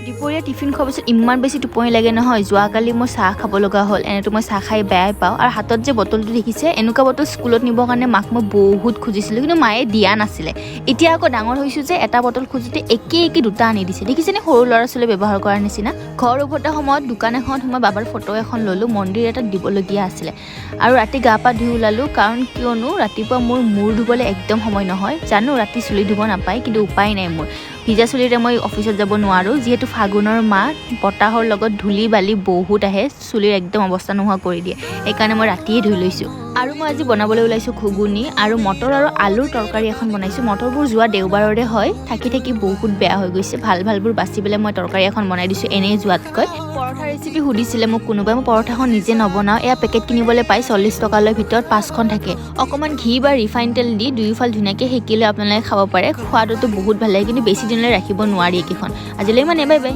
দুপৰীয়া টিফিন খোৱাৰ পিছত ইমান বেছি টোপনি লাগে নহয়। যোৱাকালি মই চাহ খাব লগা হ'ল। এনেতো মই চাহ খাই বেয়াই পাওঁ। আৰু হাতত যে বটলটো দেখিছে, এনেকুৱা বটল স্কুলত নিবৰ কাৰণে মাক মই বহুত খুজিছিলোঁ, কিন্তু মায়ে দিয়া নাছিলে। এতিয়া আকৌ ডাঙৰ হৈছোঁ যে এটা বটল খোজোতে একে দুটা আনি দিছে। দেখিছেনে, সৰু ল'ৰা ছোৱালীয়ে ব্যৱহাৰ কৰাৰ নিচিনা। ঘৰ উভতাৰ সময়ত দোকান এখনত সোমাই বাবাৰ ফটো এখন ল'লোঁ, মন্দিৰ এটাত দিবলগীয়া আছিলে। আৰু ৰাতি গা পা ধুই ওলালোঁ, কাৰণ কিয়নো ৰাতিপুৱা মোৰ মূৰ ধুবলৈ একদম সময় নহয়। জানো ৰাতি চুলি ধুব নাপায়, কিন্তু উপায় নাই মোৰ। ভিজা চুলিৰে মই অফিচত যাব নোৱাৰোঁ, যিহেতু ফাগুনৰ মাহ, বতাহৰ লগত ধূলি বালি বহুত আহে, চুলিৰ একদম অৱস্থা নোহোৱা কৰি দিয়ে। সেইকাৰণে মই ৰাতিয়ে ধুই লৈছোঁ। আৰু মই আজি বনাবলৈ ওলাইছোঁ ঘুগুনি আৰু মটৰ আৰু আলুৰ তৰকাৰী এখন বনাইছোঁ। মটৰবোৰ যোৱা দেওবাৰৰে হয়, থাকি বহুত বেয়া হৈ গৈছে। ভালবোৰ বাচি পেলাই মই তৰকাৰী এখন বনাই দিছোঁ এনেই যোৱাতকৈ। পৰঠা ৰেচিপি সুধিছিলে মোক কোনোবাই, মই পৰঠাখন নিজে নবনাওঁ। এয়া পেকেট কিনিবলৈ পাই 40 টকালৈ ভিতৰত 5খন থাকে। অকণমান ঘি বা ৰিফাইন তেল দি দুয়োফাল ধুনীয়াকৈ সেকি লৈ আপোনালোকে খাব পাৰে। সোৱাদতো বহুত ভাল লাগে, কিন্তু বেছি দিনলৈ ৰাখিব নোৱাৰি এইকেইখন। আজিলৈ ইমানেই, বাই বাই।